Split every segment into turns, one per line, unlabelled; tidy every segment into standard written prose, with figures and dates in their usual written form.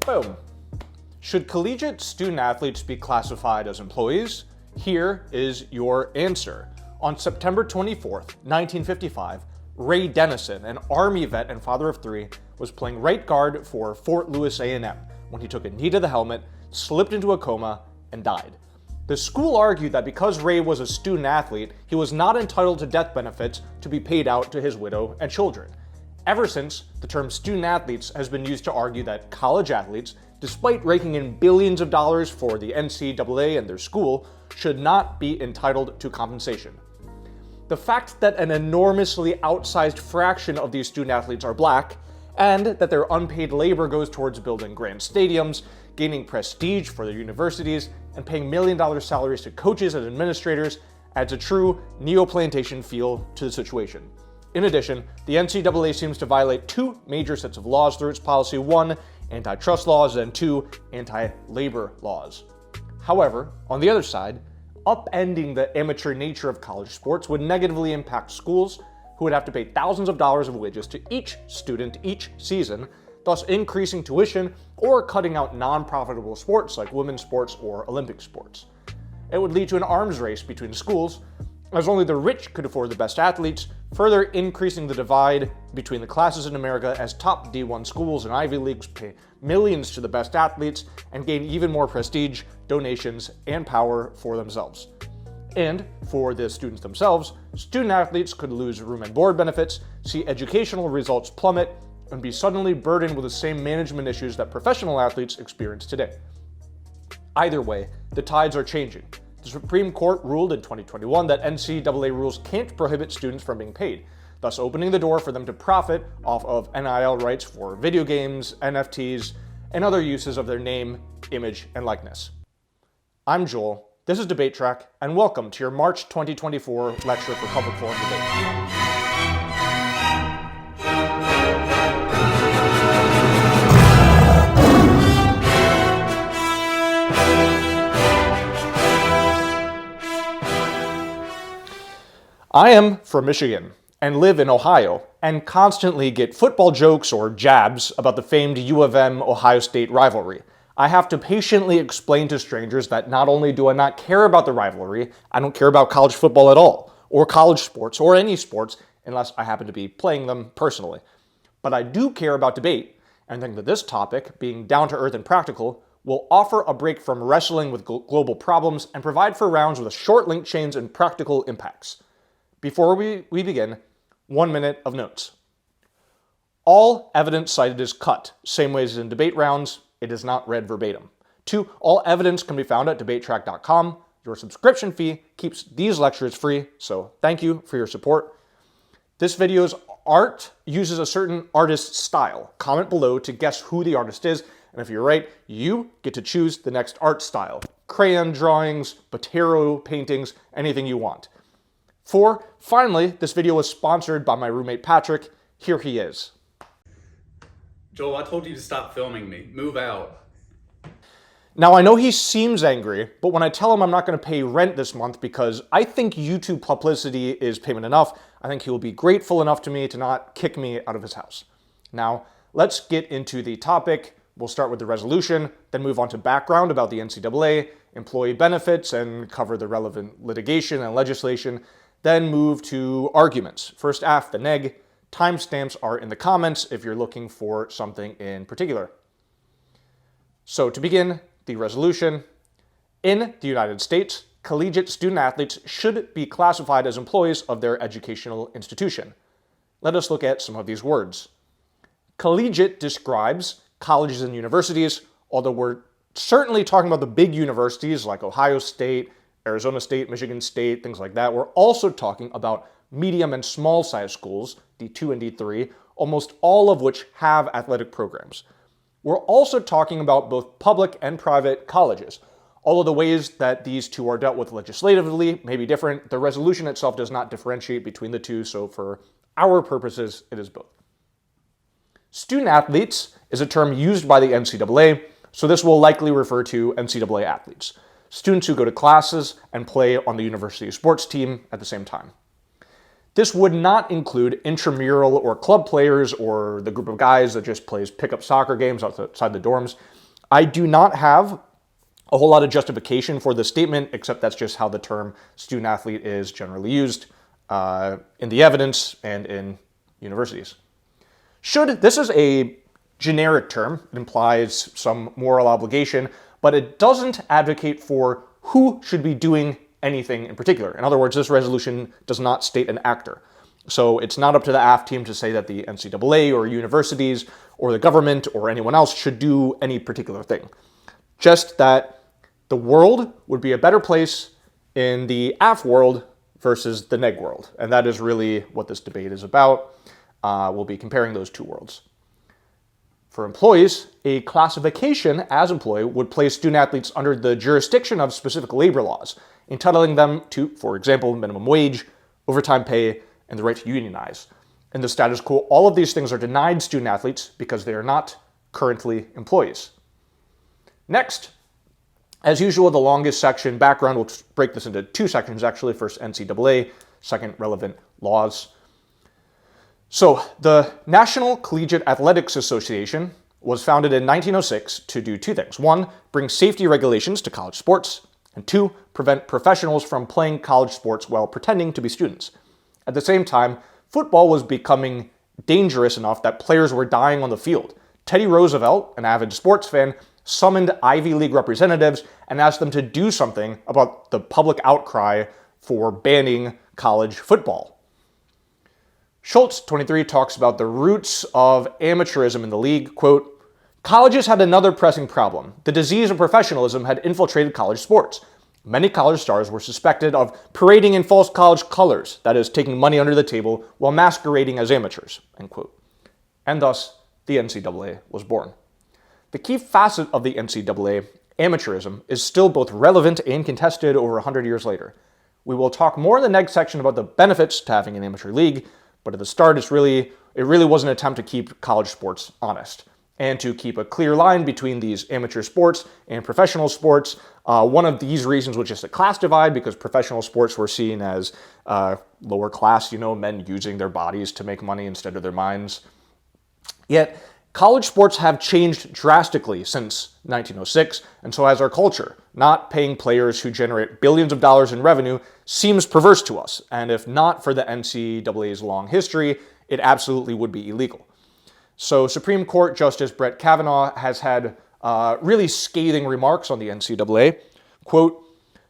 Boom. Should collegiate student athletes be classified as employees? Here is your answer. On September 24th, 1955, Ray Dennison, an Army vet and father of three, was playing right guard for Fort Lewis A&M when he took a knee to the helmet, slipped into a coma, and died. The school argued that because Ray was a student athlete, he was not entitled to death benefits to be paid out to his widow and children. Ever since, the term student athletes has been used to argue that college athletes, despite raking in billions of dollars for the NCAA and their school, should not be entitled to compensation. The fact that an enormously outsized fraction of these student athletes are black, and that their unpaid labor goes towards building grand stadiums, gaining prestige for their universities, and paying million-dollar salaries to coaches and administrators adds a true neo-plantation feel to the situation. In addition, the NCAA seems to violate two major sets of laws through its policy: one, antitrust laws, and two, anti-labor laws. However, on the other side, upending the amateur nature of college sports would negatively impact schools who would have to pay thousands of dollars of wages to each student each season, thus increasing tuition or cutting out non-profitable sports like women's sports or Olympic sports. It would lead to an arms race between schools, as only the rich could afford the best athletes, further increasing the divide between the classes in America as top D1 schools and Ivy Leagues pay millions to the best athletes and gain even more prestige, donations, and power for themselves. And for the students themselves, student athletes could lose room and board benefits, see educational results plummet, and be suddenly burdened with the same management issues that professional athletes experience today. Either way, the tides are changing. The Supreme Court ruled in 2021 that NCAA rules can't prohibit students from being paid, thus opening the door for them to profit off of NIL rights for video games, NFTs, and other uses of their name, image, and likeness. I'm Joel, this is Debate Track, and welcome to your March 2024 lecture for Public Forum Debate. I am from Michigan and live in Ohio and constantly get football jokes or jabs about the famed U of M-Ohio State rivalry. I have to patiently explain to strangers that not only do I not care about the rivalry, I don't care about college football at all, or college sports, or any sports, unless I happen to be playing them personally. But I do care about debate, and think that this topic, being down-to-earth and practical, will offer a break from wrestling with global problems and provide for rounds with short link chains and practical impacts. Before we begin, 1 minute of notes. All evidence cited is cut, same way as in debate rounds, it is not read verbatim. 2, all evidence can be found at debatetrack.com. Your subscription fee keeps these lectures free, so thank you for your support. This video's art uses a certain artist's style. Comment below to guess who the artist is, and if you're right, you get to choose the next art style. Crayon drawings, Botero paintings, anything you want. 4, finally, this video was sponsored by my roommate Patrick. Here he is.
Joel, I told you to stop filming me. Move out.
Now, I know he seems angry, but when I tell him I'm not going to pay rent this month because I think YouTube publicity is payment enough, I think he will be grateful enough to me to not kick me out of his house. Now, let's get into the topic. We'll start with the resolution, then move on to background about the NCAA, employee benefits, and cover the relevant litigation and legislation. Then move to arguments. First F, the neg. Timestamps are in the comments if you're looking for something in particular. So to begin, the resolution. In the United States, collegiate student athletes should be classified as employees of their educational institution. Let us look at some of these words. Collegiate describes colleges and universities, although we're certainly talking about the big universities like Ohio State, Arizona State, Michigan State, things like that. We're also talking about medium and small size schools, D2 and D3, almost all of which have athletic programs. We're also talking about both public and private colleges. Although the ways that these two are dealt with legislatively may be different, the resolution itself does not differentiate between the two, so for our purposes, it is both. Student athletes is a term used by the NCAA, so this will likely refer to NCAA athletes. Students who go to classes and play on the university sports team at the same time. This would not include intramural or club players or the group of guys that just plays pickup soccer games outside the dorms. I do not have a whole lot of justification for the statement, except that's just how the term student athlete is generally used in the evidence and in universities. This is a generic term. It implies some moral obligation, but it doesn't advocate for who should be doing anything in particular. In other words, this resolution does not state an actor. So it's not up to the AF team to say that the NCAA or universities or the government or anyone else should do any particular thing. Just that the world would be a better place in the AF world versus the neg world. And that is really what this debate is about. We'll be comparing those two worlds. For employees, a classification as employee would place student athletes under the jurisdiction of specific labor laws, entitling them to, for example, minimum wage, overtime pay, and the right to unionize. In the status quo, all of these things are denied student athletes because they are not currently employees. Next, as usual, the longest section, background, we'll break this into two sections actually. First, NCAA, second, relevant laws. So the National Collegiate Athletics Association was founded in 1906 to do two things. One, bring safety regulations to college sports, and two, prevent professionals from playing college sports while pretending to be students. At the same time, football was becoming dangerous enough that players were dying on the field. Teddy Roosevelt, an avid sports fan, summoned Ivy League representatives and asked them to do something about the public outcry for banning college football. Schultz, 23, talks about the roots of amateurism in the league. Quote, colleges had another pressing problem. The disease of professionalism had infiltrated college sports. Many college stars were suspected of parading in false college colors, that is, taking money under the table while masquerading as amateurs, end quote. And thus, the NCAA was born. The key facet of the NCAA, amateurism, is still both relevant and contested over 100 years later. We will talk more in the next section about the benefits to having an amateur league, but at the start, it really was an attempt to keep college sports honest and to keep a clear line between these amateur sports and professional sports. One of these reasons was just a class divide, because professional sports were seen as lower class, men using their bodies to make money instead of their minds. Yet, college sports have changed drastically since 1906, and so has our culture. Not paying players who generate billions of dollars in revenue seems perverse to us, and if not for the NCAA's long history, it absolutely would be illegal. So Supreme Court Justice Brett Kavanaugh has had really scathing remarks on the NCAA. Quote,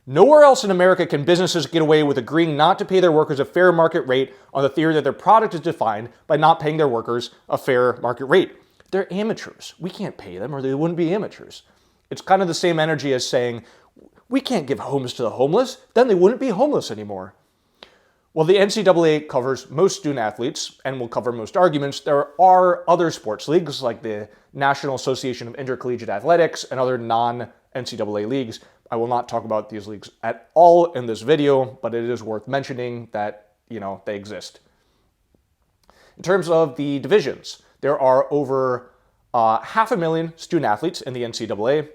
nowhere else in America can businesses get away with agreeing not to pay their workers a fair market rate on the theory that their product is defined by not paying their workers a fair market rate. They're amateurs. We can't pay them or they wouldn't be amateurs. It's kind of the same energy as saying, we can't give homes to the homeless, then they wouldn't be homeless anymore. While the NCAA covers most student athletes and will cover most arguments, there are other sports leagues like the National Association of Intercollegiate Athletics and other non-NCAA leagues. I will not talk about these leagues at all in this video, but it is worth mentioning that, they exist. In terms of the divisions, there are over 500,000 student athletes in the NCAA.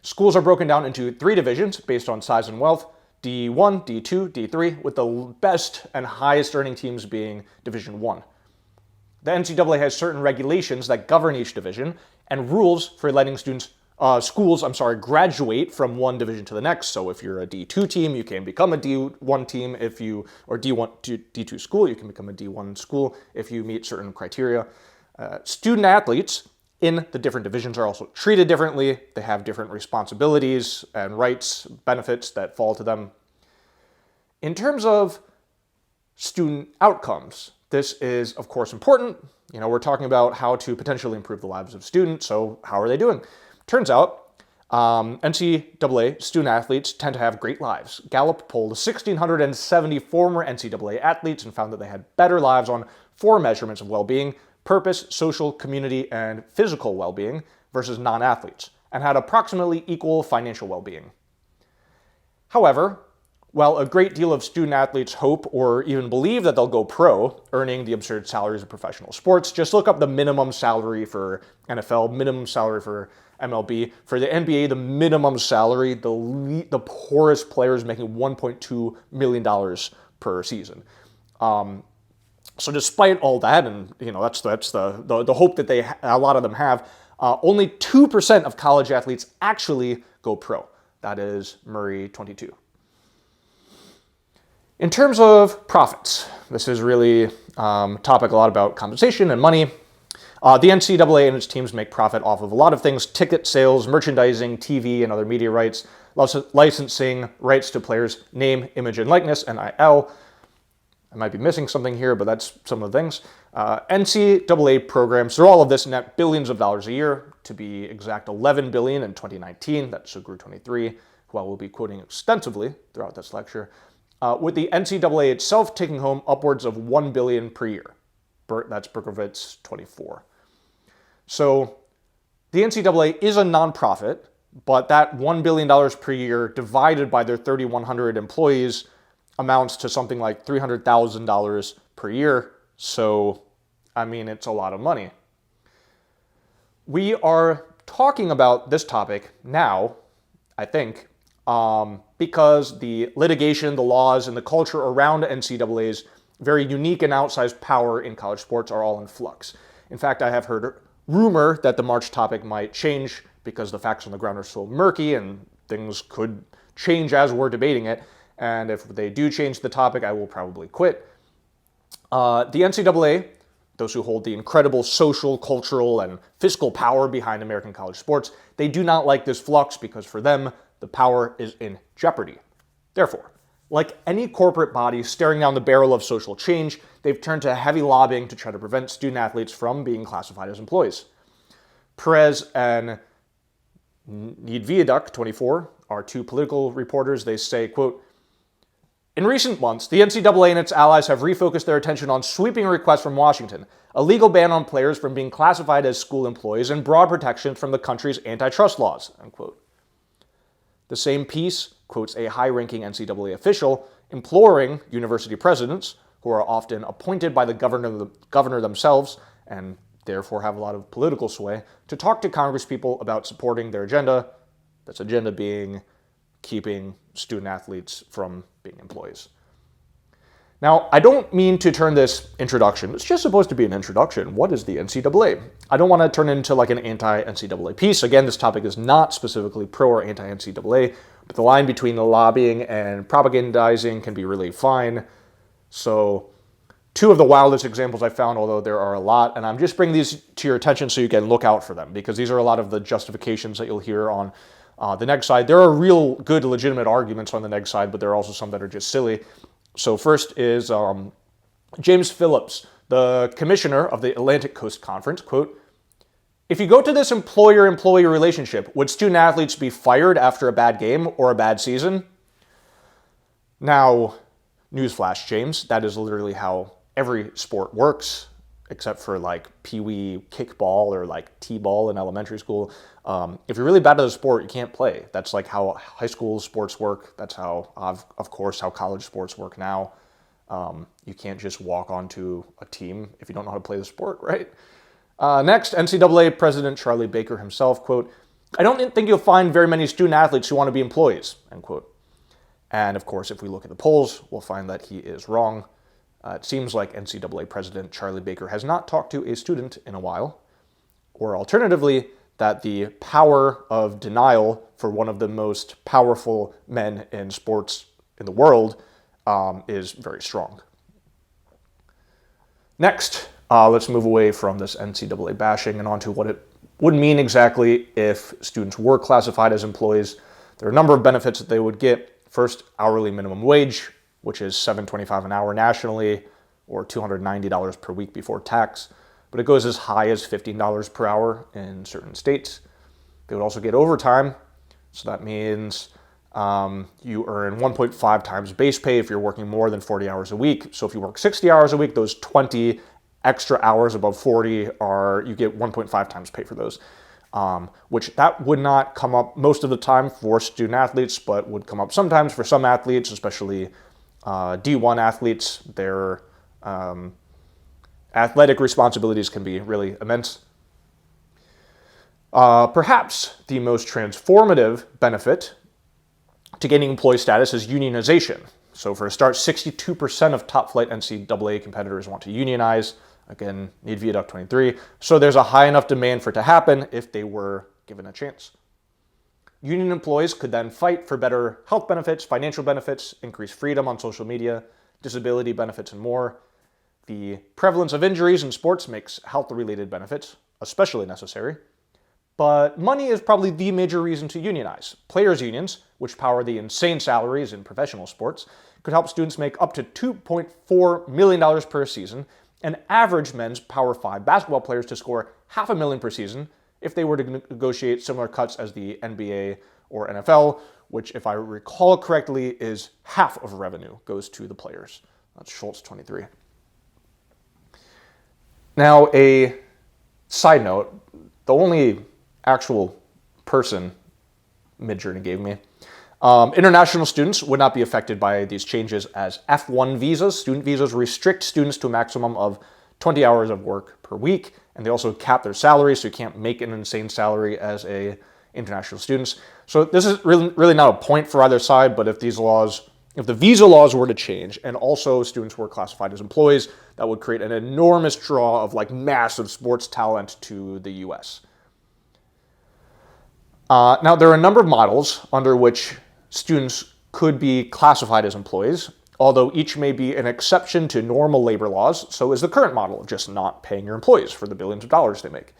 Schools are broken down into three divisions based on size and wealth: D1, D2, D3, with the best and highest earning teams being Division I. The NCAA has certain regulations that govern each division and rules for letting schools graduate from one division to the next. So if you're a D2 team, you can become a D1 team. Or D1 to D2 school, you can become a D1 school if you meet certain criteria. Student athletes in the different divisions are also treated differently. They have different responsibilities and rights, benefits that fall to them. In terms of student outcomes, this is, of course, important. We're talking about how to potentially improve the lives of students, so how are they doing? Turns out, NCAA student athletes tend to have great lives. Gallup polled 1,670 former NCAA athletes and found that they had better lives on 4 measurements of well-being: purpose, social, community, and physical well-being versus non-athletes, and had approximately equal financial well-being. However, while a great deal of student athletes hope or even believe that they'll go pro, earning the absurd salaries of professional sports, just look up the minimum salary for NFL, minimum salary for MLB. For the NBA, the minimum salary, the poorest players making $1.2 million per season. So despite all that, and that's the hope that a lot of them have, Only 2% of college athletes actually go pro. That is Murray 22. In terms of profits, this is really a topic a lot about compensation and money. The NCAA and its teams make profit off of a lot of things: ticket sales, merchandising, TV and other media rights, licensing, rights to players' name, image, and likeness, NIL. I might be missing something here, but that's some of the things. NCAA programs, through all of this, net billions of dollars a year. To be exact, $11 billion in 2019. That's Sugru 23, who I will be quoting extensively throughout this lecture. With the NCAA itself taking home upwards of $1 billion per year. That's Berkovitz 24. So the NCAA is a nonprofit, but that $1 billion per year divided by their 3,100 employees amounts to something like $300,000 per year. So, I mean, it's a lot of money. We are talking about this topic now, I think, because the litigation, the laws, and the culture around NCAA's very unique and outsized power in college sports are all in flux. In fact, I have heard rumor that the March topic might change because the facts on the ground are so murky and things could change as we're debating it. And if they do change the topic, I will probably quit. The NCAA, those who hold the incredible social, cultural, and fiscal power behind American college sports, they do not like this flux because for them, the power is in jeopardy. Therefore, like any corporate body staring down the barrel of social change, they've turned to heavy lobbying to try to prevent student athletes from being classified as employees. Prezi and Rebuttals 24 are two political reporters. They say, quote, "In recent months, the NCAA and its allies have refocused their attention on sweeping requests from Washington, a legal ban on players from being classified as school employees, and broad protections from the country's antitrust laws," unquote. The same piece quotes a high-ranking NCAA official imploring university presidents, who are often appointed by the governor themselves and therefore have a lot of political sway, to talk to congresspeople about supporting their agenda. That's agenda being keeping student athletes from being employees. Now, I don't mean to turn this introduction, it's just supposed to be an introduction. What is the NCAA? I don't want to turn it into like an anti-NCAA piece. Again, this topic is not specifically pro or anti-NCAA, but the line between the lobbying and propagandizing can be really fine. So, two of the wildest examples I found, although there are a lot, and I'm just bringing these to your attention so you can look out for them, because these are a lot of the justifications that you'll hear on the neg side. There are real good, legitimate arguments on the neg side, but there are also some that are just silly. So first is James Phillips, the commissioner of the Atlantic Coast Conference, quote, "If you go to this employer-employee relationship, would student athletes be fired after a bad game or a bad season?" Now, newsflash, James, that is literally how every sport works, except for like pee-wee kickball or like t-ball in elementary school. If you're really bad at a sport, you can't play. That's like how high school sports work. That's how, of course, how college sports work now. You can't just walk onto a team if you don't know how to play the sport, right? Next, NCAA President Charlie Baker himself, quote, "I don't think you'll find very many student athletes who want to be employees," end quote. And of course, if we look at the polls, we'll find that he is wrong. It seems like NCAA President Charlie Baker has not talked to a student in a while, or alternatively, that the power of denial for one of the most powerful men in sports in the world is very strong. Next, let's move away from this NCAA bashing and onto what it would mean exactly if students were classified as employees. There are a number of benefits that they would get. First, hourly minimum wage, which is $7.25 an hour nationally, or $290 per week before tax. But it goes as high as $15 per hour in certain states. They would also get overtime. So that means you earn 1.5 times base pay if you're working more than 40 hours a week. So if you work 60 hours a week, those 20 extra hours above 40 you get 1.5 times pay for those. Which that would not come up most of the time for student athletes, but would come up sometimes for some athletes, especially D1 athletes. Their athletic responsibilities can be really immense. Perhaps the most transformative benefit to gaining employee status is unionization. So for a start, 62% of top-flight NCAA competitors want to unionize. Again, need Viaduct 23. So there's a high enough demand for it to happen if they were given a chance. Union employees could then fight for better health benefits, financial benefits, increased freedom on social media, disability benefits, and more. The prevalence of injuries in sports makes health-related benefits especially necessary. But money is probably the major reason to unionize. Players' unions, which power the insane salaries in professional sports, could help students make up to $2.4 million per season, and average men's Power 5 basketball players to score $500,000 per season if they were to negotiate similar cuts as the NBA or NFL, which, if I recall correctly, is half of revenue goes to the players. That's Schultz 23. Now, a side note, the only actual person Midjourney gave me, international students would not be affected by these changes as F1 visas. Student visas restrict students to a maximum of 20 hours of work per week, and they also cap their salaries, so you can't make an insane salary as international students. So this is really not a point for either side, but if the visa laws were to change and also students were classified as employees, that would create an enormous draw of massive sports talent to the US. Now, there are a number of models under which students could be classified as employees, although each may be an exception to normal labor laws. So is the current model of just not paying your employees for the billions of dollars they make.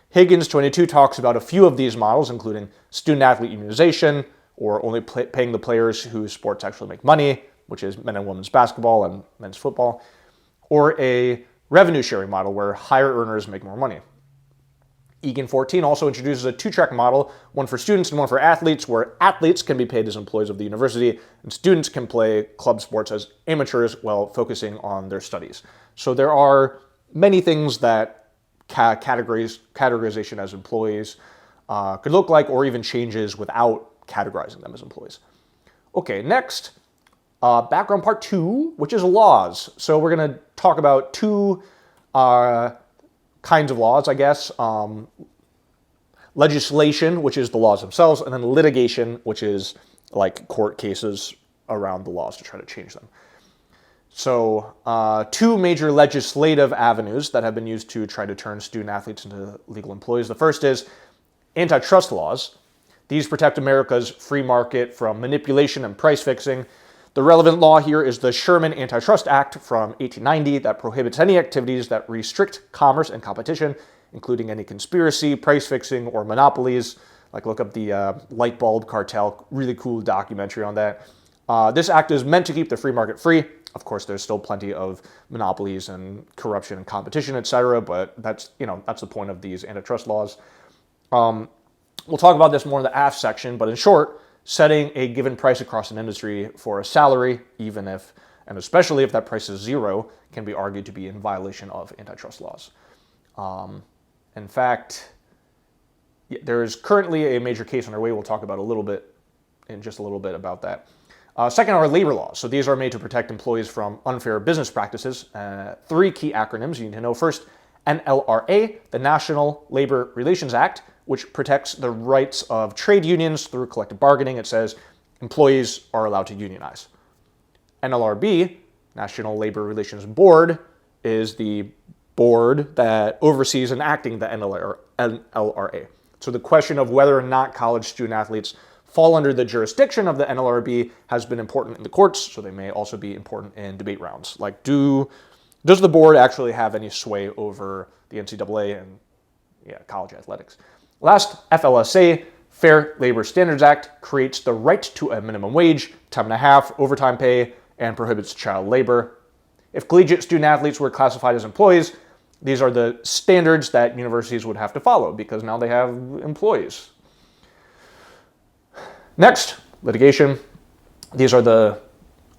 Higgins 22 talks about a few of these models, including student-athlete unionization, or only paying the players whose sports actually make money, which is men and women's basketball and men's football, or a revenue-sharing model where higher earners make more money. Egan 14 also introduces a two-track model, one for students and one for athletes, where athletes can be paid as employees of the university and students can play club sports as amateurs while focusing on their studies. So there are many things that categorization as employees could look like, or even changes without categorizing them as employees. Okay, next, background part 2, which is laws. So we're going to talk about two kinds of laws, I guess. Legislation, which is the laws themselves, and then litigation, which is court cases around the laws to try to change them. So two major legislative avenues that have been used to try to turn student athletes into legal employees. The first is antitrust laws. These protect America's free market from manipulation and price fixing. The relevant law here is the Sherman Antitrust Act from 1890 that prohibits any activities that restrict commerce and competition, including any conspiracy, price fixing, or monopolies. Look up the light bulb cartel, really cool documentary on that. This act is meant to keep the free market free. Of course, there's still plenty of monopolies and corruption and competition, etc., but that's the point of these antitrust laws. We'll talk about this more in the aft section, but in short, setting a given price across an industry for a salary, even if, and especially if that price is zero, can be argued to be in violation of antitrust laws. In fact, there is currently a major case underway. We'll talk about in just a little bit about that. Second are labor laws. So these are made to protect employees from unfair business practices. Three key acronyms you need to know. First, NLRA, the National Labor Relations Act, which protects the rights of trade unions through collective bargaining. It says employees are allowed to unionize. NLRB, National Labor Relations Board, is the board that oversees enacting the NLRA. So the question of whether or not college student athletes fall under the jurisdiction of the NLRB has been important in the courts, so they may also be important in debate rounds. Does the board actually have any sway over the NCAA and college athletics? Last, FLSA, Fair Labor Standards Act, creates the right to a minimum wage, time and a half, overtime pay, and prohibits child labor. If collegiate student athletes were classified as employees, these are the standards that universities would have to follow because now they have employees. Next, litigation. These are the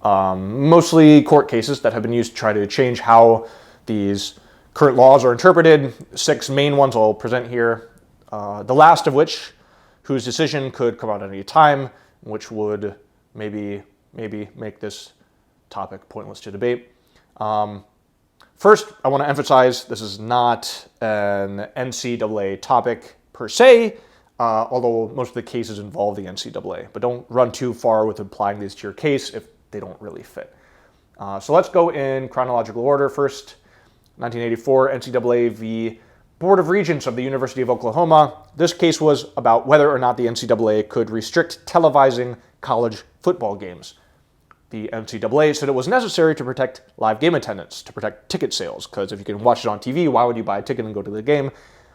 mostly court cases that have been used to try to change how these current laws are interpreted. 6 main ones I'll present here. The last of which, whose decision could come out at any time, which would maybe make this topic pointless to debate. First, I want to emphasize this is not an NCAA topic per se, although most of the cases involve the NCAA. But don't run too far with applying these to your case if they don't really fit. So let's go in chronological order. First, 1984, NCAA v. Board of Regents of the University of Oklahoma. This case was about whether or not the NCAA could restrict televising college football games. The NCAA said it was necessary to protect live game attendance, to protect ticket sales, because if you can watch it on TV, why would you buy a ticket and go to the game?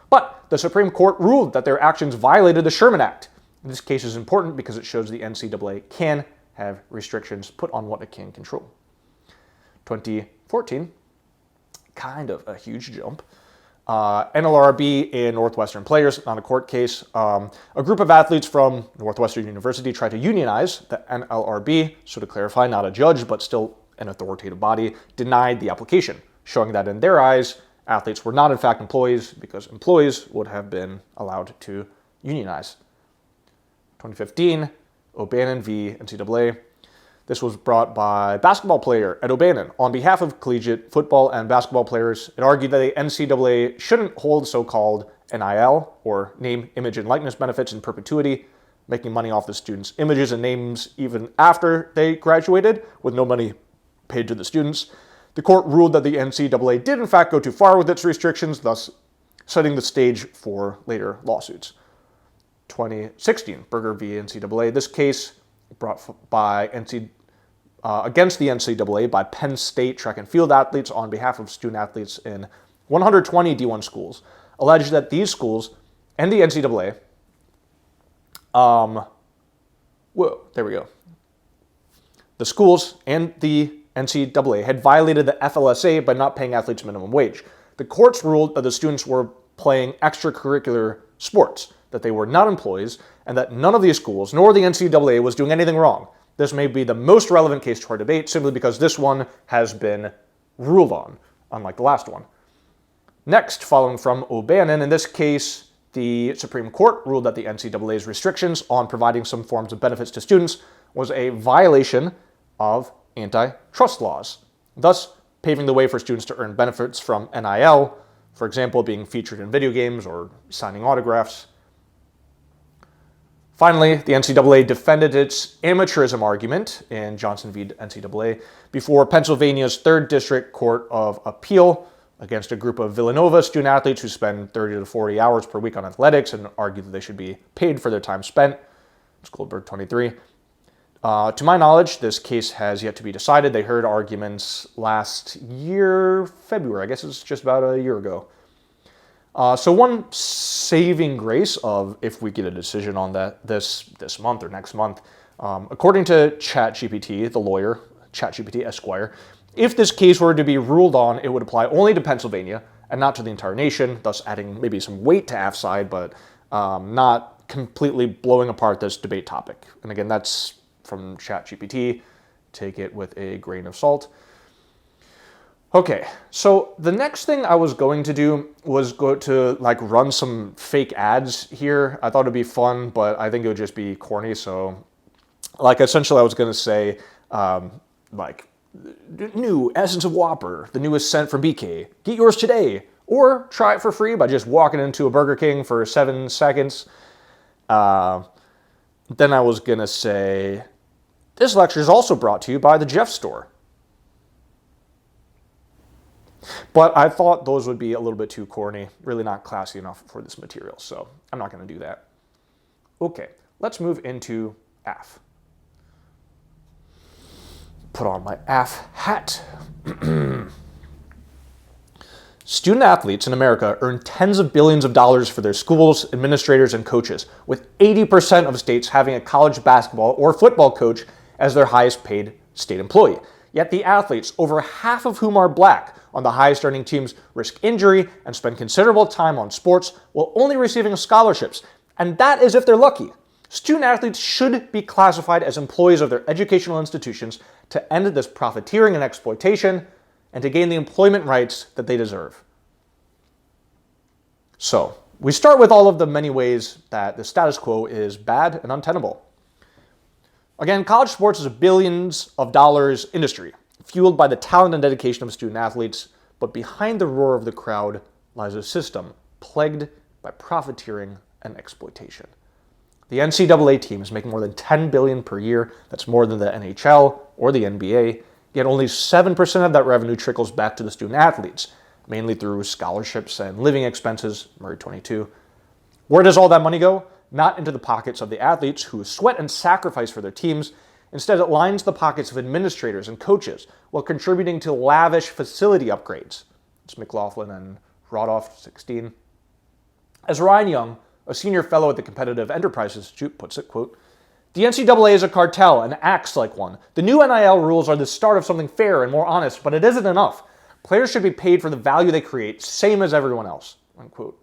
But the Supreme Court ruled that their actions violated the Sherman Act. This case is important because it shows the NCAA can have restrictions put on what it can control. 2014, kind of a huge jump. NLRB and Northwestern players, not a court case. A group of athletes from Northwestern University tried to unionize. The NLRB, so to clarify, not a judge, but still an authoritative body, denied the application, showing that in their eyes, athletes were not in fact employees because employees would have been allowed to unionize. 2015, O'Bannon v. NCAA. This was brought by a basketball player at O'Bannon. On behalf of collegiate football and basketball players, it argued that the NCAA shouldn't hold so-called NIL, or name, image, and likeness benefits in perpetuity, making money off the students' images and names even after they graduated, with no money paid to the students. The court ruled that the NCAA did in fact go too far with its restrictions, thus setting the stage for later lawsuits. 2016, Berger v. NCAA. This case brought by against the NCAA by Penn State track and field athletes on behalf of student athletes in 120 D1 schools, alleged that these schools and the NCAA, the schools and the NCAA had violated the FLSA by not paying athletes minimum wage. The courts ruled that the students were playing extracurricular sports, that they were not employees, and that none of these schools, nor the NCAA, was doing anything wrong. This may be the most relevant case to our debate simply because this one has been ruled on, unlike the last one. Next, following from O'Bannon, in this case, the Supreme Court ruled that the NCAA's restrictions on providing some forms of benefits to students was a violation of antitrust laws, thus paving the way for students to earn benefits from NIL, for example, being featured in video games or signing autographs. Finally, the NCAA defended its amateurism argument in Johnson v. NCAA before Pennsylvania's 3rd District Court of Appeal against a group of Villanova student athletes who spend 30 to 40 hours per week on athletics and argued that they should be paid for their time spent. It's Goldberg 23. To my knowledge, this case has yet to be decided. They heard arguments last year, February. I guess it's just about a year ago. So one saving grace of if we get a decision on that this month or next month, according to ChatGPT, the lawyer, ChatGPT Esquire, if this case were to be ruled on, it would apply only to Pennsylvania and not to the entire nation, thus adding maybe some weight to Af's side, but not completely blowing apart this debate topic. And again, that's from ChatGPT. Take it with a grain of salt. Okay, so the next thing I was going to do was go to run some fake ads here. I thought it'd be fun, but I think it would just be corny. So essentially I was going to say new Essence of Whopper, the newest scent from BK. Get yours today, or try it for free by just walking into a Burger King for 7 seconds. Then I was going to say, this lecture is also brought to you by the Jeff Store. But I thought those would be a little bit too corny, really not classy enough for this material, so I'm not going to do that. Okay, let's move into AF. Put on my AF hat. Student athletes in America earn tens of billions of dollars for their schools, administrators, and coaches, with 80% of states having a college basketball or football coach as their highest paid state employee. Yet the athletes, over half of whom are black, on the highest earning teams risk injury and spend considerable time on sports while only receiving scholarships. And that is if they're lucky. Student athletes should be classified as employees of their educational institutions to end this profiteering and exploitation and to gain the employment rights that they deserve. So, we start with all of the many ways that the status quo is bad and untenable. Again, college sports is a billions of dollars industry, fueled by the talent and dedication of student athletes, but behind the roar of the crowd lies a system plagued by profiteering and exploitation. The NCAA team is making more than $10 billion per year. That's more than the NHL or the NBA, yet only 7% of that revenue trickles back to the student athletes. mainly through scholarships and living expenses, Murray 22. Where does all that money go? Not into the pockets of the athletes who sweat and sacrifice for their teams. Instead, it lines the pockets of administrators and coaches while contributing to lavish facility upgrades. It's McLaughlin and Rodoff, 16. As Ryan Young, a senior fellow at the Competitive Enterprise Institute, puts it, quote, "The NCAA is a cartel and acts like one. The new NIL rules are the start of something fair and more honest, but it isn't enough. Players should be paid for the value they create, same as everyone else," unquote.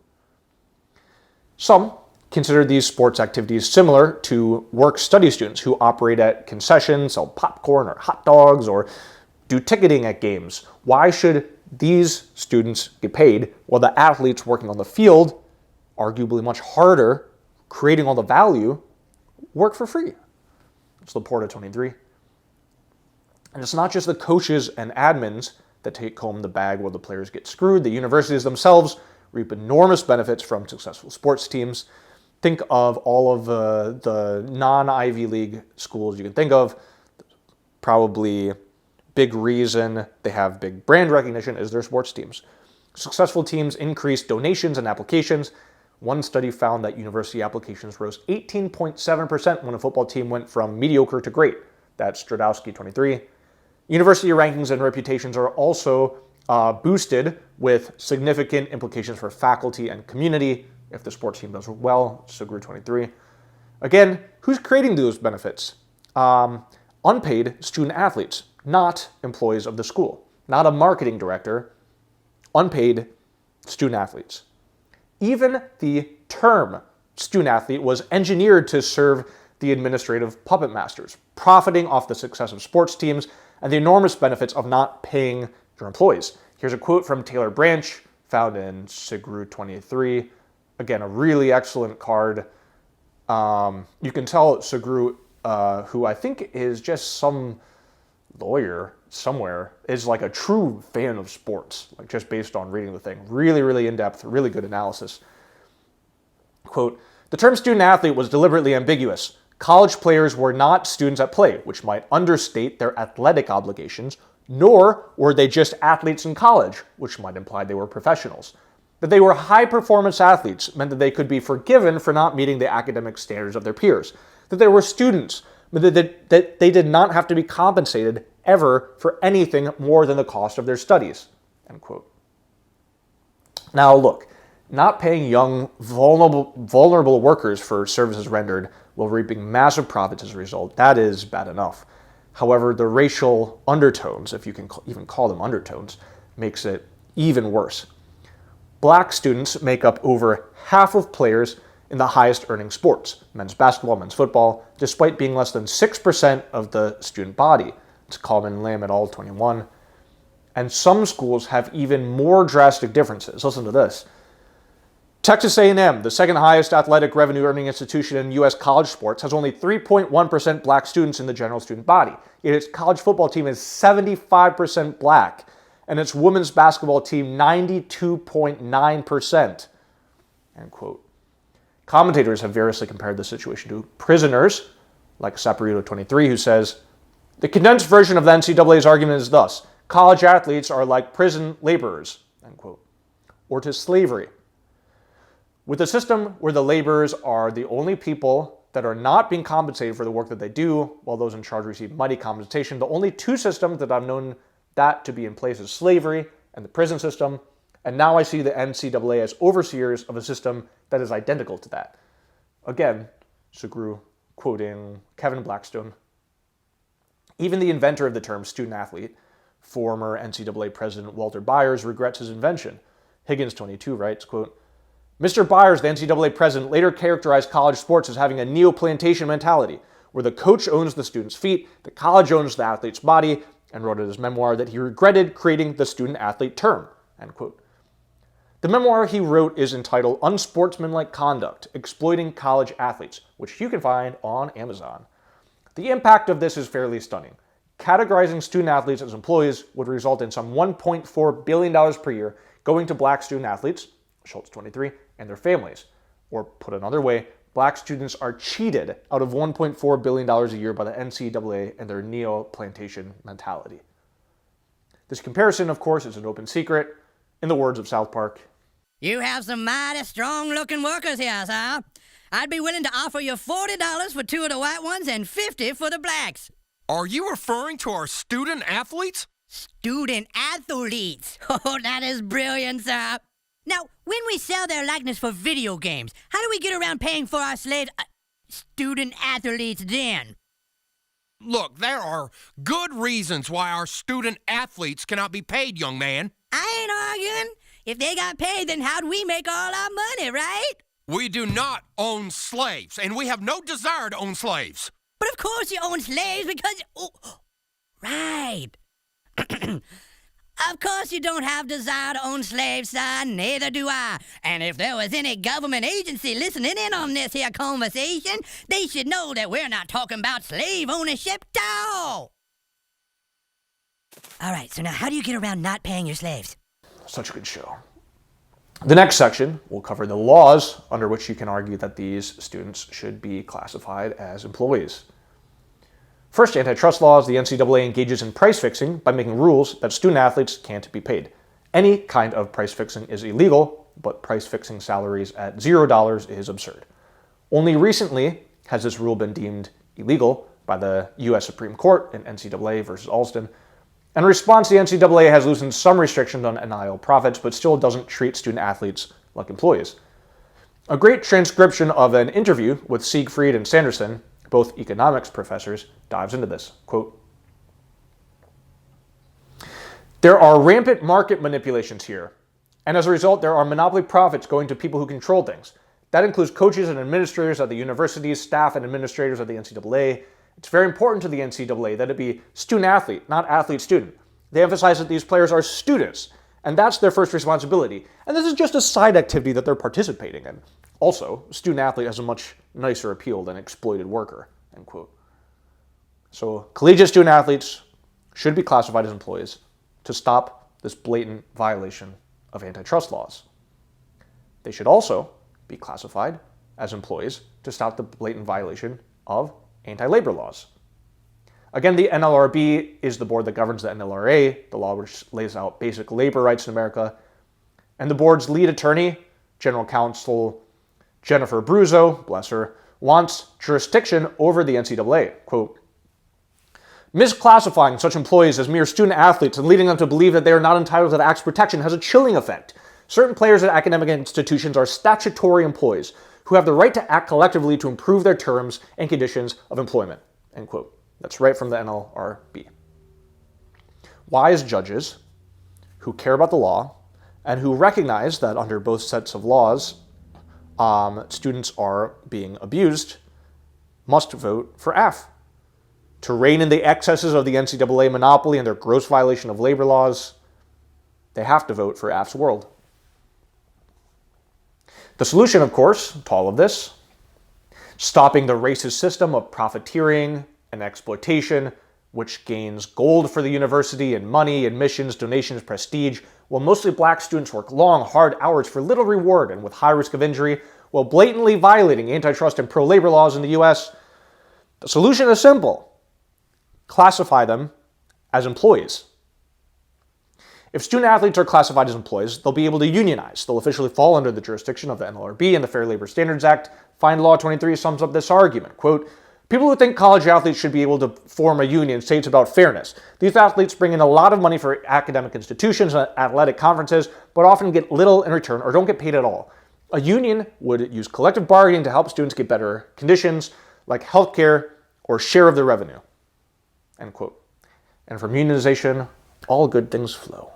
Some consider these sports activities similar to work-study students who operate at concessions, sell popcorn or hot dogs, or do ticketing at games. Why should these students get paid while the athletes working on the field, arguably much harder, creating all the value, work for free? It's Laporta 23. And it's not just the coaches and admins that take home the bag while the players get screwed. The universities themselves reap enormous benefits from successful sports teams. Think of all of the non-Ivy League schools you can think of. Probably big reason they have big brand recognition is their sports teams. Successful teams increase donations and applications. One study found that university applications rose 18.7% when a football team went from mediocre to great. That's Stradowski 23. University rankings and reputations are also boosted with significant implications for faculty and community if the sports team does well, Segru 23. Again, who's creating those benefits? Unpaid student athletes, not employees of the school, not a marketing director, unpaid student athletes. Even the term student athlete was engineered to serve the administrative puppet masters, profiting off the success of sports teams and the enormous benefits of not paying your employees. Here's a quote from Taylor Branch, found in Segru 23. Again, a really excellent card. You can tell Segru, who I think is just some lawyer somewhere, is like a true fan of sports, like just based on reading the thing. Really, really in-depth, really good analysis. Quote, "The term student athlete was deliberately ambiguous. College players were not students at play, which might understate their athletic obligations, nor were they just athletes in college, which might imply they were professionals. That they were high-performance athletes meant that they could be forgiven for not meeting the academic standards of their peers. That they were students meant that they did not have to be compensated ever for anything more than the cost of their studies." End quote. Now look, not paying young, vulnerable workers for services rendered while reaping massive profits as a result, that is bad enough. However, the racial undertones, if you can even call them undertones, makes it even worse. Black students make up over half of players in the highest earning sports, men's basketball, men's football, despite being less than 6% of the student body. It's Coleman, Lamb et al. 21. And some schools have even more drastic differences. Listen to this. Texas A&M, the second highest athletic revenue earning institution in U.S. college sports, has only 3.1% black students in the general student body. Yet its college football team is 75% black, and its women's basketball team 92.9%. End quote. Commentators have variously compared the situation to prisoners, like Saporito 23, who says, "The condensed version of the NCAA's argument is thus: college athletes are like prison laborers," end quote, or to slavery. With a system where the laborers are the only people that are not being compensated for the work that they do, while those in charge receive mighty compensation, the only two systems that I've known that to be in place is slavery and the prison system, and now I see the NCAA as overseers of a system that is identical to that. Again, Segru quoting Kevin Blackstone. Even the inventor of the term student athlete, former NCAA President Walter Byers, regrets his invention. Higgins 22 writes, quote, "Mr. Byers, the NCAA president, later characterized college sports as having a neo-plantation mentality, where the coach owns the student's feet, the college owns the athlete's body, and wrote in his memoir that he regretted creating the student-athlete term," end quote. The memoir he wrote is entitled Unsportsmanlike Conduct, Exploiting College Athletes, which you can find on Amazon. The impact of this is fairly stunning. Categorizing student athletes as employees would result in some $1.4 billion per year going to black student athletes, Schultz 23, and their families. Or put another way, black students are cheated out of $1.4 billion a year by the NCAA and their neo-plantation mentality. This comparison, of course, is an open secret. In the words of South Park,
You have some mighty strong-looking workers here, sir. I'd be willing to offer you $40 for 2 of the white ones and $50 for the blacks.
Are you referring to our student athletes?
Student athletes. Oh, that is brilliant, sir. Now, when we sell their likeness for video games, how do we get around paying for our slaves, student athletes then?
Look, there are good reasons why our student athletes cannot be paid, young man.
I ain't arguing. If they got paid, then how'd we make all our money, right?
We do not own slaves, and we have no desire to own slaves.
But of course you own slaves because... Oh, right. Of course you don't have desire to own slaves, son. Neither do I. And if there was any government agency listening in on this here conversation, they should know that we're not talking about slave ownership at all. All right, so now how do you get around not paying your slaves?
such a good show. The next section will cover the laws under which you can argue that these students should be classified as employees. First, antitrust laws. The NCAA engages in price fixing by making rules that student athletes can't be paid. Any kind of price fixing is illegal, but price fixing salaries at $0 is absurd. Only recently has this rule been deemed illegal by the U.S. Supreme Court in NCAA versus Alston. In response, the NCAA has loosened some restrictions on NIL profits, but still doesn't treat student athletes like employees. A great transcription of an interview with Siegfried and Sanderson, both economics professors, dives into this. Quote, "There are rampant market manipulations here, and as a result, there are monopoly profits going to people who control things. That includes coaches and administrators at the universities, staff and administrators at the NCAA. It's very important to the NCAA that it be student-athlete, not athlete-student. They emphasize that these players are students, and that's their first responsibility. And this is just a side activity that they're participating in. Also, student-athlete has a much nicer appeal than exploited worker," end quote. So collegiate student-athletes should be classified as employees to stop this blatant violation of antitrust laws. They should also be classified as employees to stop the blatant violation of anti-labor laws. Again, the NLRB is the board that governs the NLRA, the law which lays out basic labor rights in America. And the board's lead attorney, General Counsel Jennifer Bruzzo, bless her, wants jurisdiction over the NCAA. Quote, "Misclassifying such employees as mere student athletes and leading them to believe that they are not entitled to the Act's protection has a chilling effect. Certain players at academic institutions are statutory employees who have the right to act collectively to improve their terms and conditions of employment," end quote. That's right from the NLRB. Wise judges who care about the law and who recognize that under both sets of laws, students are being abused must vote for F. To rein in the excesses of the NCAA monopoly and their gross violation of labor laws, they have to vote for F's world. The solution, of course, to all of this, stopping the racist system of profiteering and exploitation, which gains gold for the university and money, admissions, donations, prestige, while mostly black students work long, hard hours for little reward and with high risk of injury, while blatantly violating antitrust and pro-labor laws in the U.S. The solution is simple. Classify them as employees. If student athletes are classified as employees, they'll be able to unionize. They'll officially fall under the jurisdiction of the NLRB and the Fair Labor Standards Act. Fine Law 23 sums up this argument. Quote, "People who think college athletes should be able to form a union say it's about fairness. These athletes bring in a lot of money for academic institutions and athletic conferences, but often get little in return or don't get paid at all. A union would use collective bargaining to help students get better conditions like healthcare or share of the revenue," end quote. And from unionization, all good things flow.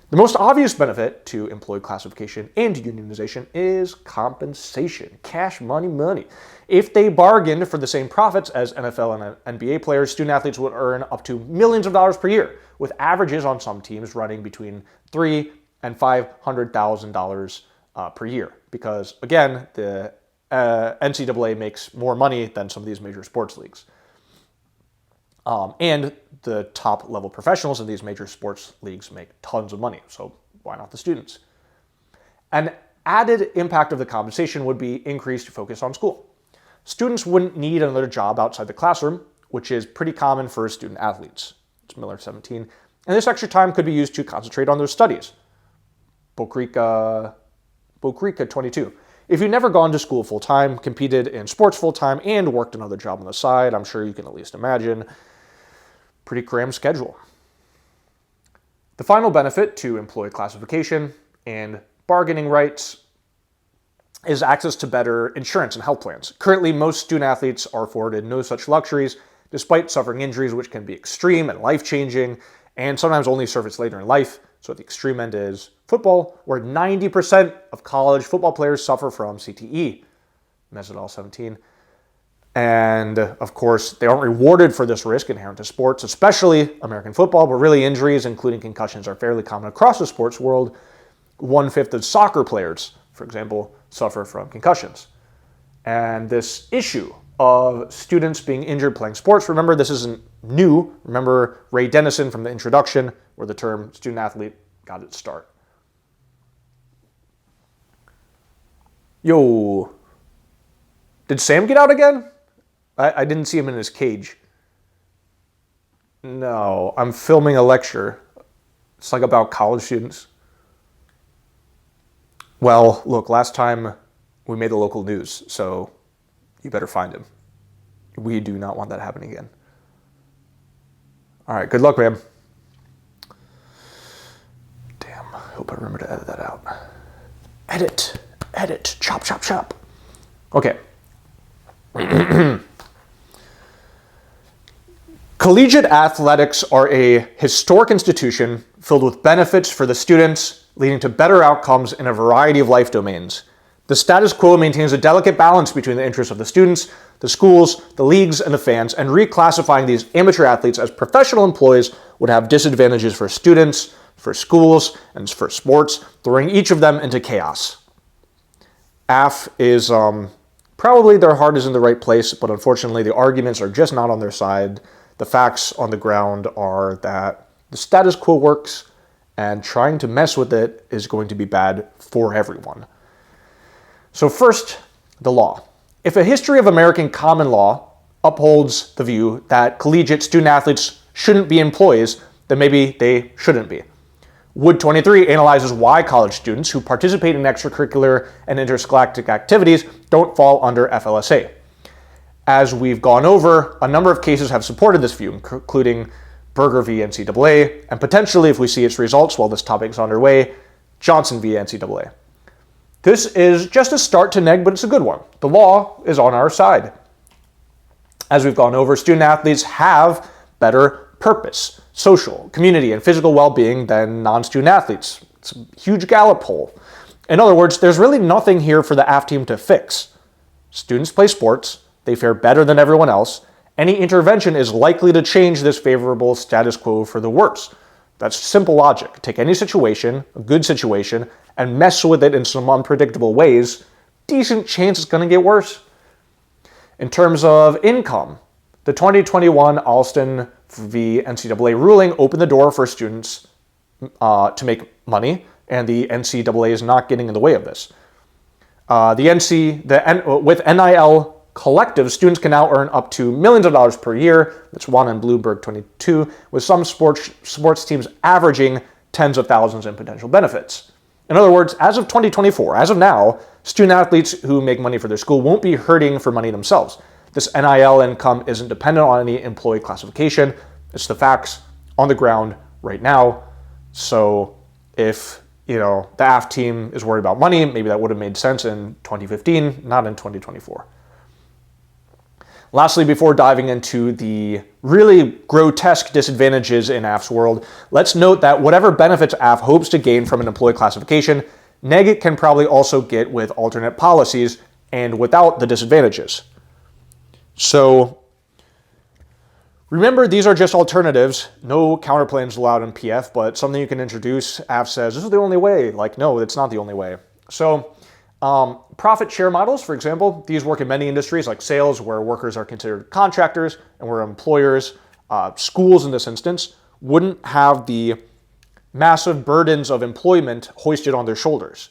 The most obvious benefit to employee classification and unionization is compensation. Cash, money. If they bargained for the same profits as NFL and NBA players, student athletes would earn up to millions of dollars per year, with averages on some teams running between $300,000 and $500,000 per year. Because, again, the NCAA makes more money than some of these major sports leagues. And the top level professionals in these major sports leagues make tons of money, so why not the students? An added impact of the compensation would be increased focus on school. Students wouldn't need another job outside the classroom, which is pretty common for student athletes. It's Miller 17. And this extra time could be used to concentrate on their studies, Bokrika 22. If you've never gone to school full-time, competed in sports full-time, and worked another job on the side, I'm sure you can at least imagine. Pretty crammed schedule. The final benefit to employee classification and bargaining rights is access to better insurance and health plans. Currently, most student athletes are afforded no such luxuries, despite suffering injuries which can be extreme and life-changing, and sometimes only surface later in life. So at the extreme end is football, where 90% of college football players suffer from CTE, Mesodol 17. And of course, they aren't rewarded for this risk inherent to sports, especially American football, but really injuries, including concussions, are fairly common across the sports world. 1/5 of soccer players, for example, suffer from concussions. And this issue of students being injured playing sports, remember, this isn't new. Remember Ray Dennison from the introduction, where the term student athlete got its start. Yo, did Sam get out again? I didn't see him in his cage. No, I'm filming a lecture. It's like about college students. Well, look, last time we made the local news, so you better find him. We do not want that happening again. All right, good luck, man. Damn, I hope I remember to edit that out. Edit, chop, chop, chop. Okay. Collegiate athletics are a historic institution filled with benefits for the students, leading to better outcomes in a variety of life domains. The status quo maintains a delicate balance between the interests of the students, the schools, the leagues, and the fans, and reclassifying these amateur athletes as professional employees would have disadvantages for students, for schools, and for sports, throwing each of them into chaos. AF is probably their heart is in the right place, but unfortunately the arguments are just not on their side. The facts on the ground are that the status quo works, and trying to mess with it is going to be bad for everyone. So first, the law. If a history of American common law upholds the view that collegiate student athletes shouldn't be employees, then maybe they shouldn't be. Wood 23 analyzes why college students who participate in extracurricular and interscholastic activities don't fall under FLSA. As we've gone over, a number of cases have supported this view, including Berger v. NCAA, and potentially, if we see its results while this topic is underway, Johnson v. NCAA. This is just a start to neg, but it's a good one. The law is on our side. As we've gone over, student athletes have better purpose, social, community, and physical well-being than non-student athletes. It's a huge Gallup poll. In other words, there's really nothing here for the AF team to fix. Students play sports, they fare better than everyone else. Any intervention is likely to change this favorable status quo for the worse. That's simple logic. Take any situation, a good situation, and mess with it in some unpredictable ways, decent chance it's going to get worse. In terms of income, the 2021 Alston v. NCAA ruling opened the door for students to make money, and the NCAA is not getting in the way of this. With NIL collectives, students can now earn up to millions of dollars per year. That's one in Bloomberg 22, with some sports teams averaging tens of thousands in potential benefits. In other words, as of 2024, as of now, student athletes who make money for their school won't be hurting for money themselves. This NIL income isn't dependent on any employee classification. It's the facts on the ground right now. So if, the AF team is worried about money, maybe that would have made sense in 2015, not in 2024. Lastly, before diving into the really grotesque disadvantages in AF's world, let's note that whatever benefits AF hopes to gain from an employee classification, NEG can probably also get with alternate policies and without the disadvantages. So remember, these are just alternatives. No counterplans allowed in PF, but something you can introduce. AF says, this is the only way. Like, no, it's not the only way. So profit share models, for example, these work in many industries like sales, where workers are considered contractors and where employers, schools in this instance, wouldn't have the massive burdens of employment hoisted on their shoulders.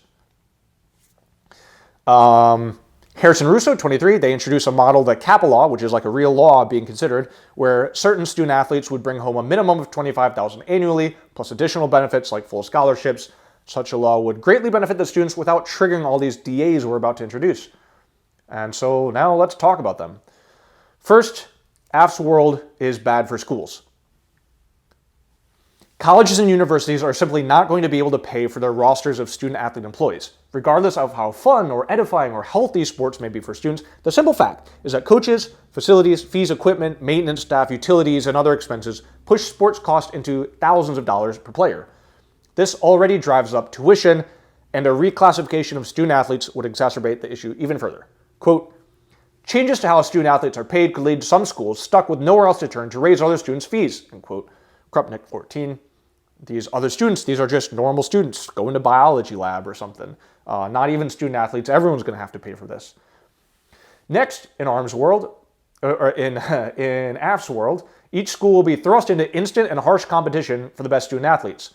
Harrison Russo, 23, they introduced a model, the CAPA law, which is like a real law being considered, where certain student athletes would bring home a minimum of $25,000 annually, plus additional benefits like full scholarships, Such a law would greatly benefit the students without triggering all these DAs we're about to introduce. And so now let's talk about them. First, AF's world is bad for schools. Colleges and universities are simply not going to be able to pay for their rosters of student-athlete employees. Regardless of how fun or edifying or healthy sports may be for students, the simple fact is that coaches, facilities, fees, equipment, maintenance staff, utilities, and other expenses push sports costs into thousands of dollars per player. This already drives up tuition, and a reclassification of student-athletes would exacerbate the issue even further. Quote, changes to how student-athletes are paid could lead to some schools stuck with nowhere else to turn to raise other students' fees, end quote. Krupnik 14. These other students, these are just normal students going to biology lab or something. Not even student athletes. Everyone's going to have to pay for this. Next, in ARM's world, or in AF's world, each school will be thrust into instant and harsh competition for the best student athletes.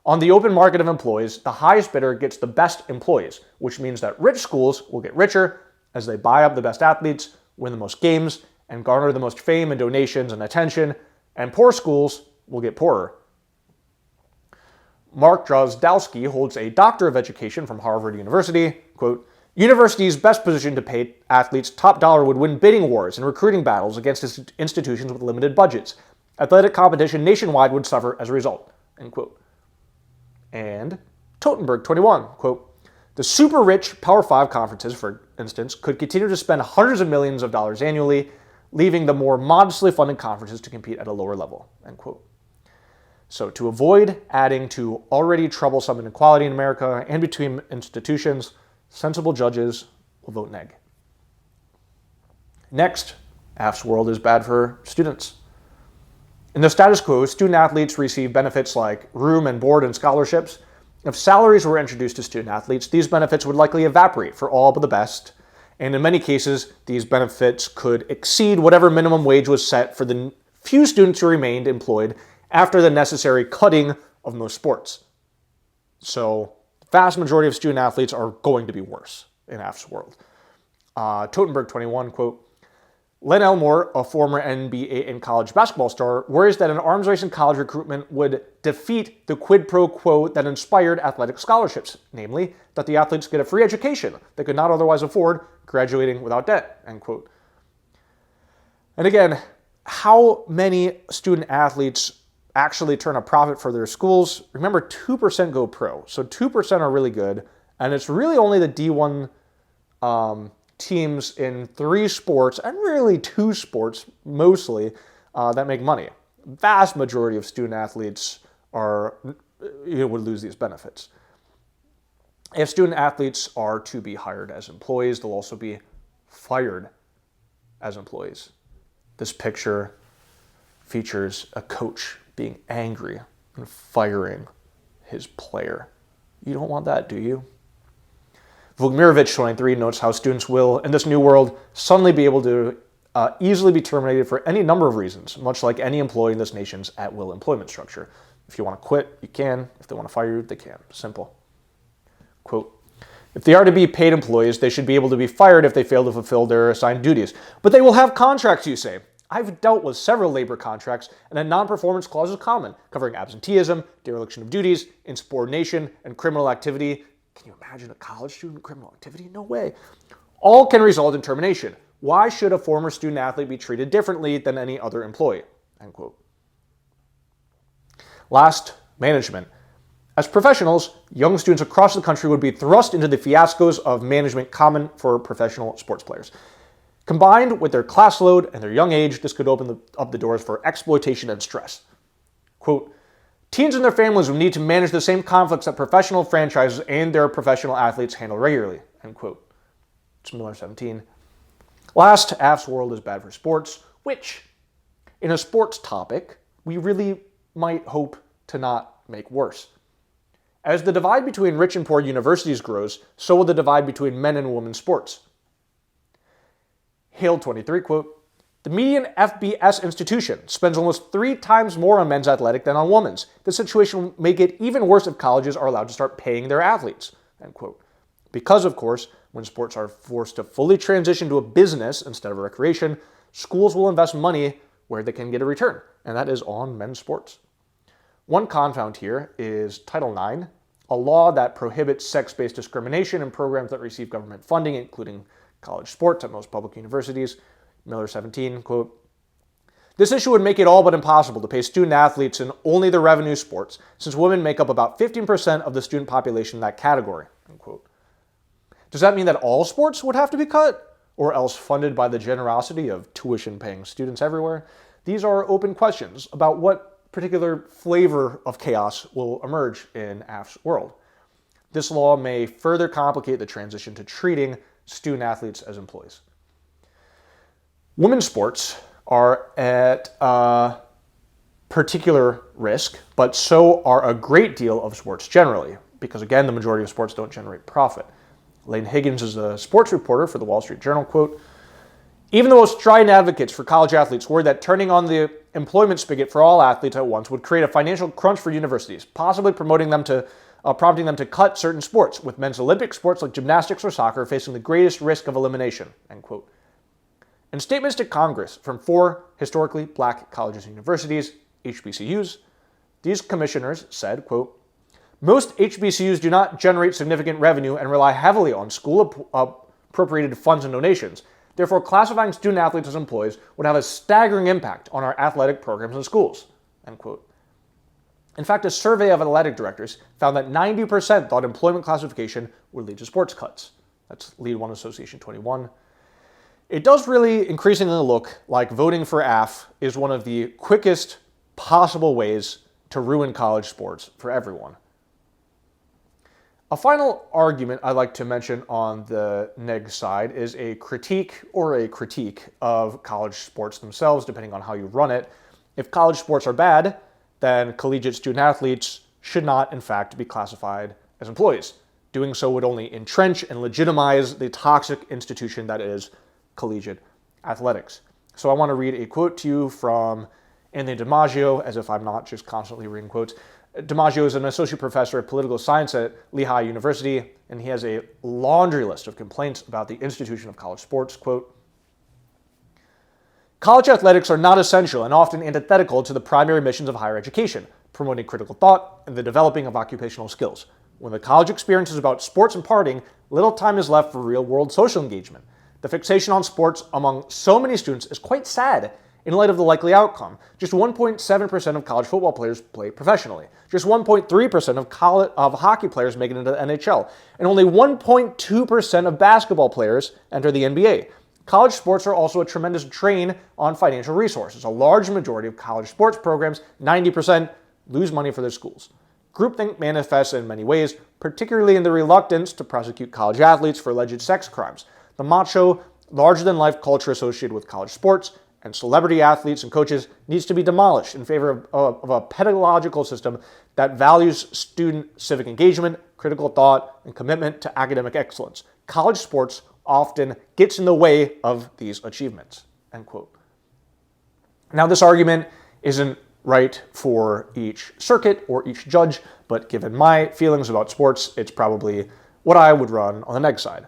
On the open market of employees, the highest bidder gets the best employees, which means that rich schools will get richer as they buy up the best athletes, win the most games, and garner the most fame and donations and attention, and poor schools will get poorer. Mark Drozdowski holds a Doctor of Education from Harvard University. Quote, universities best positioned to pay athletes top dollar would win bidding wars and recruiting battles against institutions with limited budgets. Athletic competition nationwide would suffer as a result. End quote. And Totenberg 21, quote, the super rich Power 5 conferences, for instance, could continue to spend hundreds of millions of dollars annually, leaving the more modestly funded conferences to compete at a lower level. End quote. So to avoid adding to already troublesome inequality in America and between institutions, sensible judges will vote neg. Next, AF's world is bad for students. In the status quo, student athletes receive benefits like room and board and scholarships. If salaries were introduced to student athletes, these benefits would likely evaporate for all but the best. And in many cases, these benefits could exceed whatever minimum wage was set for the few students who remained employed after the necessary cutting of most sports. So the vast majority of student athletes are going to be worse in AF's world. Totenberg 21, quote, Len Elmore, a former NBA and college basketball star, worries that an arms race in college recruitment would defeat the quid pro quo that inspired athletic scholarships, namely that the athletes get a free education they could not otherwise afford, graduating without debt, end quote. And again, how many student athletes actually turn a profit for their schools? Remember, 2% go pro. So 2% are really good. And it's really only the D1 teams in 3 sports, and really 2 sports mostly, that make money. Vast majority of student athletes would lose these benefits. If student athletes are to be hired as employees, they'll also be fired as employees. This picture features a coach being angry and firing his player. You don't want that, do you? Vugmirovich 23 notes how students will, in this new world, suddenly be able to easily be terminated for any number of reasons, much like any employee in this nation's at-will employment structure. If you want to quit, you can. If they want to fire you, they can. Simple. Quote, if they are to be paid employees, they should be able to be fired if they fail to fulfill their assigned duties. But they will have contracts, you say. I've dealt with several labor contracts, and a non-performance clause is common, covering absenteeism, dereliction of duties, insubordination, and criminal activity. Can you imagine a college student criminal activity? No way. All can result in termination. Why should a former student athlete be treated differently than any other employee? End quote. Last, management. As professionals, young students across the country would be thrust into the fiascos of management common for professional sports players. Combined with their class load and their young age, this could open up the doors for exploitation and stress. Quote, teens and their families would need to manage the same conflicts that professional franchises and their professional athletes handle regularly, end quote. It's Miller 17. Last, AF's world is bad for sports, which, in a sports topic, we really might hope to not make worse. As the divide between rich and poor universities grows, so will the divide between men and women's sports. Hale 23, quote, the median FBS institution spends almost 3 times more on men's athletic than on women's. This situation will make it even worse if colleges are allowed to start paying their athletes, end quote. Because, of course, when sports are forced to fully transition to a business instead of a recreation, schools will invest money where they can get a return, and that is on men's sports. One confound here is Title IX, a law that prohibits sex-based discrimination in programs that receive government funding, including college sports at most public universities. Miller 17, quote, "This issue would make it all but impossible to pay student athletes in only the revenue sports, since women make up about 15% of the student population in that category," unquote. Does that mean that all sports would have to be cut, or else funded by the generosity of tuition-paying students everywhere? These are open questions about what particular flavor of chaos will emerge in AF's world. This law may further complicate the transition to treating student athletes as employees. Women's sports are at a particular risk, but so are a great deal of sports generally, because again, the majority of sports don't generate profit. Lane Higgins is a sports reporter for the Wall Street Journal, quote, "Even the most strident advocates for college athletes worry that turning on the employment spigot for all athletes at once would create a financial crunch for universities, possibly prompting them to cut certain sports, with men's Olympic sports like gymnastics or soccer facing the greatest risk of elimination," end quote. In statements to Congress from 4 historically black colleges and universities, HBCUs, these commissioners said, quote, "Most HBCUs do not generate significant revenue and rely heavily on school-appropriated funds and donations. Therefore, classifying student athletes as employees would have a staggering impact on our athletic programs and schools," end quote. In fact, a survey of athletic directors found that 90% thought employment classification would lead to sports cuts. That's Lead One Association 21. It does really increasingly look like voting for AF is one of the quickest possible ways to ruin college sports for everyone. A final argument I'd like to mention on the neg side is a critique of college sports themselves, depending on how you run it. If college sports are bad, then collegiate student athletes should not, in fact, be classified as employees. Doing so would only entrench and legitimize the toxic institution that is collegiate athletics. So I want to read a quote to you from Anthony DiMaggio, as if I'm not just constantly reading quotes. DiMaggio is an associate professor of political science at Lehigh University, and he has a laundry list of complaints about the institution of college sports. Quote, "College athletics are not essential and often antithetical to the primary missions of higher education, promoting critical thought and the developing of occupational skills. When the college experience is about sports and partying, little time is left for real-world social engagement. The fixation on sports among so many students is quite sad in light of the likely outcome. Just 1.7% of college football players play professionally. Just 1.3% of hockey players make it into the NHL. And only 1.2% of basketball players enter the NBA. College sports are also a tremendous drain on financial resources. A large majority of college sports programs, 90%, lose money for their schools. Groupthink manifests in many ways, particularly in the reluctance to prosecute college athletes for alleged sex crimes. The macho, larger-than-life culture associated with college sports and celebrity athletes and coaches needs to be demolished in favor of a pedagogical system that values student civic engagement, critical thought, and commitment to academic excellence. College sports often gets in the way of these achievements," end quote. Now, this argument isn't right for each circuit or each judge, but given my feelings about sports, it's probably what I would run on the neg side.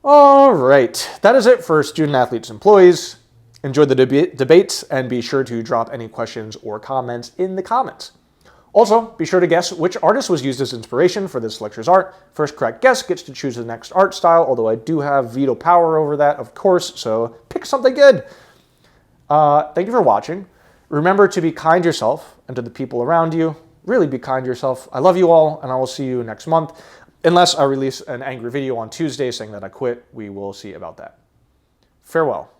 All right, that is it for student athletes employees. Enjoy the debates and be sure to drop any questions or comments in the comments. Also, be sure to guess which artist was used as inspiration for this lecture's art. First correct guess gets to choose the next art style, although I do have veto power over that, of course, so pick something good. Thank you for watching. Remember to be kind to yourself and to the people around you. Really be kind to yourself. I love you all, and I will see you next month. Unless I release an angry video on Tuesday saying that I quit, we will see about that. Farewell.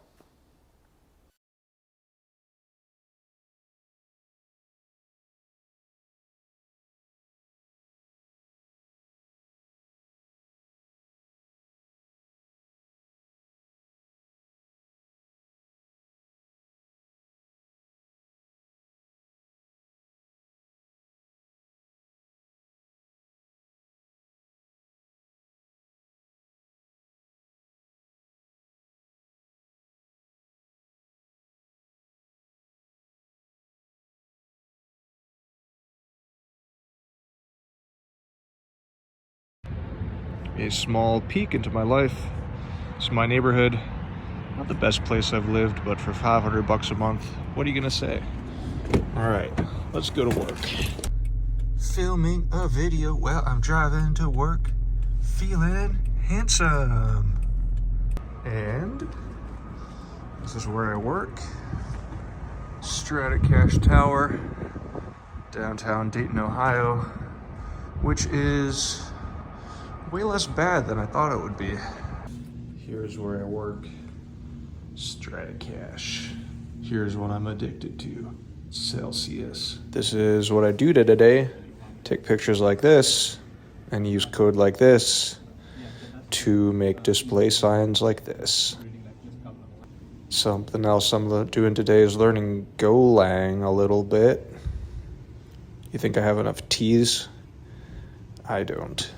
A small peek into my life. This is my neighborhood. Not the best place I've lived, but for $500 a month, what are you gonna say? All right, let's go to work. filming a video while I'm driving to work, feeling handsome. And this is where I work. Stratacash Tower, downtown Dayton, Ohio, which is way less bad than I thought it would be. Here's where I work. Stratacash. Here's what I'm addicted to. Celsius. This is what I do today. Take pictures like this and use code like this to make display signs like this. Something else I'm doing today is learning Golang a little bit. You think I have enough T's? I don't.